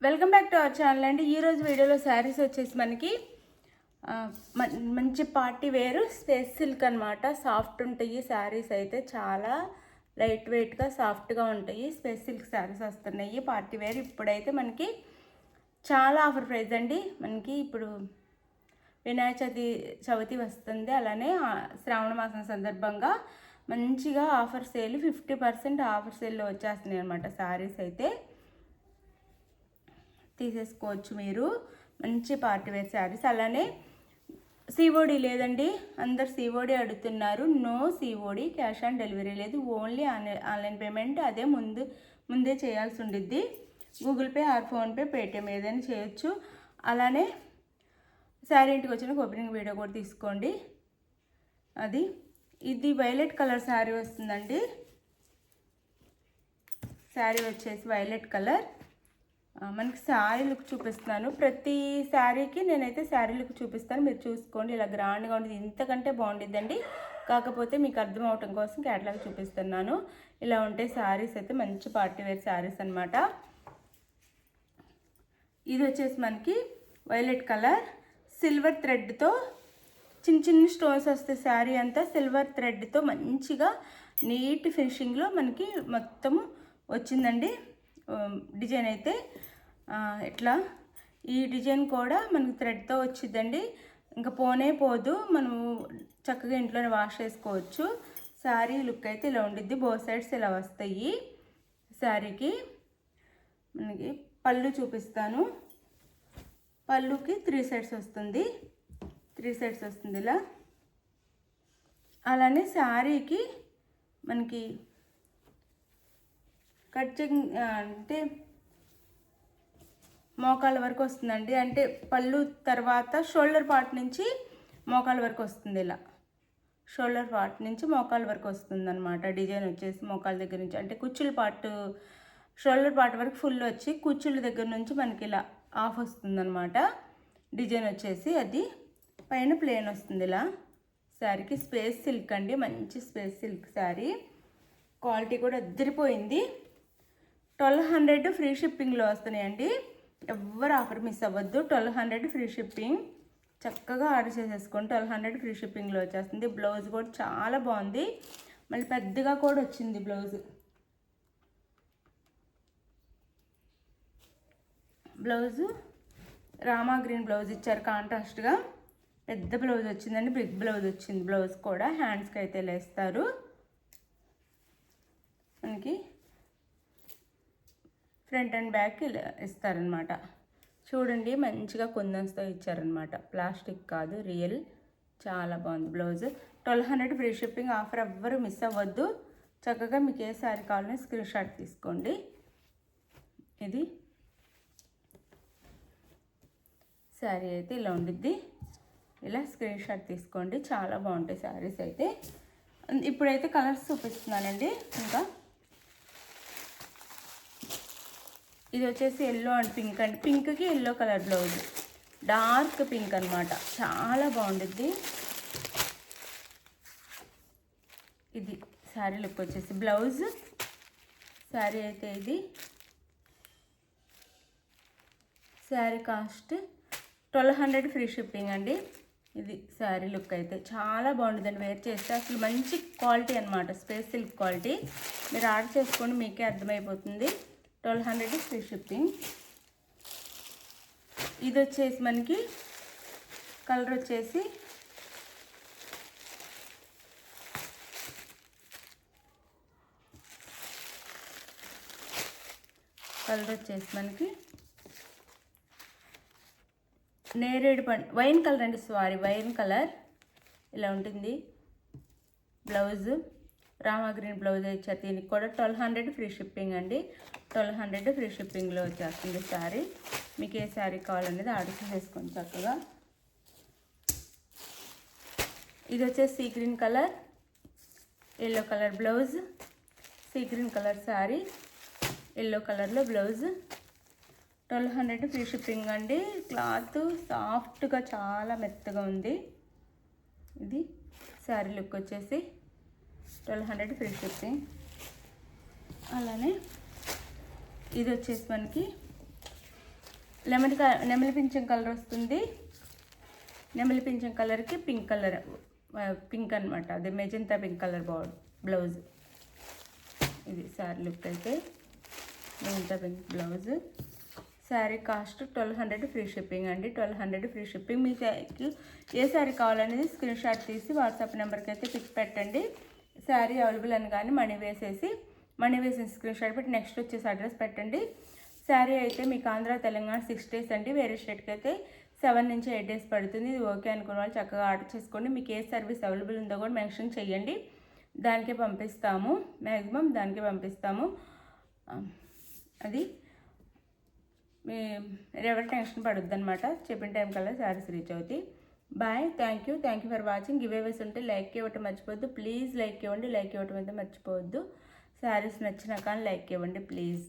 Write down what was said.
Welcome back to our channel అండి. ఈరోజు వీడియోలో శారీస్ వచ్చేసి మనకి మంచి పార్టీ వేరు స్పేస్ సిల్క్ అనమాట. సాఫ్ట్ ఉంటాయి శారీస్, అయితే చాలా లైట్ వెయిట్గా సాఫ్ట్గా ఉంటాయి. స్పేస్ సిల్క్ శారీస్ వస్తున్నాయి పార్టీ వేర్. ఇప్పుడైతే మనకి చాలా ఆఫర్ ప్రైస్ అండి. మనకి ఇప్పుడు వినాయక చవితి వస్తుంది, అలానే శ్రావణ మాసం సందర్భంగా మంచిగా ఆఫర్ సేల్ 50% ఆఫర్ సేల్లో వచ్చేస్తున్నాయి అనమాట. శారీస్ అయితే తీసేసుకోవచ్చు మీరు, మంచి పార్టీ వేర్ శారీస్. అలానే సిఓడి లేదండి, అందరు సిఓడి అడుగుతున్నారు. No COD, cash on delivery లేదు, ఓన్లీ ఆన్లైన్ పేమెంట్. అదే ముందే చేయాల్సి ఉండిద్ది. Google Pay or PhonePe, Paytm ఏదైనా చేయొచ్చు. అలానే శారీ ఇంటికి వచ్చిన ఓపెనింగ్ వీడియో కూడా తీసుకోండి. ఇది వైలెట్ కలర్ శారీ వస్తుందండి. శారీ వచ్చేసి వైలెట్ కలర్. మనకి శారీ లుక్ చూపిస్తున్నాను. ప్రతి శారీకి నేనైతే శారీ లుక్ చూపిస్తాను, మీరు చూసుకోండి. ఇలా గ్రాండ్గా ఉండేది, ఇంతకంటే బాగుండిద్దండి. కాకపోతే మీకు అర్థం అవటం కోసం క్యాటలాగ్ చూపిస్తున్నాను. ఇలా ఉంటే శారీస్ అయితే మంచి పార్టీ వేర్ శారీస్ అనమాట. ఇది వచ్చేసి మనకి వైలెట్ కలర్, సిల్వర్ థ్రెడ్తో చిన్న స్టోన్స్ వస్తాయి. శారీ అంతా సిల్వర్ థ్రెడ్తో మంచిగా నీట్ ఫినిషింగ్లో మనకి మొత్తము వచ్చిందండి. డిజైన్ అయితే ఇట్లా ఈ డిజైన్ కూడా మనకి థ్రెడ్తో వచ్చిందండి. ఇంకా పోనే పోదు, మనము చక్కగా ఇంట్లోనే వాష్ చేసుకోవచ్చు. శారీ లుక్ అయితే ఇలా ఉండిద్ది. బోత్ సైడ్స్ ఇలా వస్తాయి. శారీకి మనకి పళ్ళు చూపిస్తాను. పళ్ళుకి 3 సైడ్స్ వస్తుంది, 3 సైడ్స్ వస్తుంది ఇలా. అలానే శారీకి మనకి కటింగ్ అంటే మోకాళ్ళ వరకు వస్తుందండి. అంటే పళ్ళు తర్వాత షోల్డర్ పార్ట్ నుంచి మోకాళ్ళ వరకు వస్తుంది. ఇలా షోల్డర్ పార్ట్ నుంచి మోకాళ్ళ వరకు వస్తుంది అనమాట. డిజైన్ వచ్చేసి మోకాళ్ళ దగ్గర నుంచి, అంటే కుచ్చుల పార్ట్ షోల్డర్ పార్ట్ వరకు ఫుల్ వచ్చి కుచ్చుల దగ్గర నుంచి మనకి ఇలా ఆఫ్ వస్తుందన్నమాట. డిజైన్ వచ్చేసి అది పైన ప్లేన్ వస్తుంది ఇలా. శారీకి స్పేస్ సిల్క్ అండి, మంచి స్పేస్ సిల్క్ శారీ. క్వాలిటీ కూడా అద్దరిపోయింది. 1200 ఫ్రీ షిప్పింగ్లో వస్తున్నాయండి. ఎవరు ఆఫర్ మిస్ అవ్వద్దు. 1200 ఫ్రీ షిప్పింగ్, చక్కగా ఆర్డర్ చేసేసుకోండి. 1200 ఫ్రీ షిప్పింగ్లో వచ్చేస్తుంది. బ్లౌజ్ కూడా చాలా బాగుంది, మళ్ళీ పెద్దగా కూడా వచ్చింది blouse. Blouse Rama green blouse ఇచ్చారు, కాంట్రాస్ట్గా పెద్ద బ్లౌజ్ వచ్చిందండి. బిగ్ బ్లౌజ్ వచ్చింది. బ్లౌజ్ కూడా హ్యాండ్స్కి అయితే లేస్తారు. మనకి ఫ్రంట్ అండ్ బ్యాక్ ఇలా ఇస్తారనమాట. చూడండి, మంచిగా కుందన్స్తో ఇచ్చారనమాట, ప్లాస్టిక్ కాదు, రియల్. చాలా బాగుంది బ్లౌజ్. 1200 ఫ్రీ షిప్పింగ్ ఆఫర్, ఎవ్వరు మిస్ అవ్వద్దు. చక్కగా మీకు ఏ శారీ కావాలని స్క్రీన్ షాట్ తీసుకోండి. ఇది శారీ అయితే ఇలా ఉండిద్ది. ఇలా స్క్రీన్ షాట్ తీసుకోండి, చాలా బాగుంటాయి శారీస్ అయితే. ఇప్పుడైతే కలర్స్ చూపిస్తున్నానండి. ఇంకా ఇది వచ్చేసి ఎల్లో అండ్ పింక్ అండి. పింక్కి yellow colour blouse, dark pink అనమాట, చాలా బాగుండిద్ది. ఇది శారీ లుక్ వచ్చేసి బ్లౌజ్. శారీ అయితే ఇది శారీ కాస్ట్ 1200 ఫ్రీ షిప్పింగ్ అండి. ఇది శారీ లుక్ అయితే చాలా బాగుంటుందండి. వేర్ చేస్తే అసలు మంచి క్వాలిటీ అనమాట, స్పేస్ సిల్క్ క్వాలిటీ. మీరు ఆర్డర్ చేసుకోండి, మీకే అర్థమైపోతుంది. 1200 ఫ్రీ షిప్పింగ్. ఇది వచ్చేసి మనకి కలర్ వచ్చేసి మనకి నేరేడు పండు వైన్ కలర్ అండి, సారీ వైన్ కలర్. ఇలా ఉంటుంది బ్లౌజ్. రామా గ్రీన్ బ్లౌజ్ ఇచ్చారు. దీనికి కూడా 1200 ఫ్రీ షిప్పింగ్ అండి. 1200 ఫ్రీ షిప్పింగ్లో వచ్చేస్తుంది శారీ. మీకు ఏ శారీ కావాలనేది ఆర్డర్ చేసుకోండి చక్కగా. ఇది వచ్చేసి sea green colour, yellow colour blouse. Sea green colour sari, yellow కలర్లో బ్లౌజ్. 1200 ఫ్రీ షిప్పింగ్ అండి. క్లాత్ సాఫ్ట్గా చాలా మెత్తగా ఉంది. ఇది శారీ లుక్ వచ్చేసి 1200 ఫ్రీ షిప్పింగ్. అలానే ఇది వచ్చేసి మనకి నెమలి పింఛం కలర్ వస్తుంది. నెమలి పింఛం కలర్కి పింక్ కలర్, పింక్ అనమాట, అదే మెజంతా పింక్ కలర్ బ్లౌజ్. ఇది శారీ లుక్ అయితే magenta pink blouse. Sari cost 1200 free shipping అండి. 1200 ఫ్రీ షిప్పింగ్. మీకు ఏ శారీ కావాలనేది స్క్రీన్ షాట్ తీసి వాట్సాప్ నెంబర్కి అయితే పిక్ పెట్టండి. శారీ అవైలబుల్ అని కానీ మనీ వేసిన స్క్రీన్ షాట్ పెట్టి నెక్స్ట్ వచ్చేసి అడ్రస్ పెట్టండి. శారీ అయితే మీకు ఆంధ్ర తెలంగాణ 6 days అండి. వేరే స్టేట్కి అయితే 7 నుంచి 8 days పడుతుంది. ఇది ఓకే అనుకున్న వాళ్ళు చక్కగా ఆర్డర్ చేసుకోండి. మీకు ఏ సర్వీస్ అవైలబుల్ ఉందో కూడా మెన్షన్ చేయండి, దానికే పంపిస్తాము. మ్యాక్సిమం దానికే పంపిస్తాము. అది మీ ఎవరి టెన్షన్ పడుద్ది అనమాట. చెప్పిన టైం కల్లా శారీస్ రీచ్ అవుతాయి. Bye. Thank you for watching. Giveaways ఉంటే లైక్ ఇవ్వటం మర్చిపోవద్దు ప్లీజ్. లైక్ ఇవ్వండి అయితే మర్చిపోవద్దు. శారీస్ నచ్చినా కానీ లైక్ ఇవ్వండి ప్లీజ్.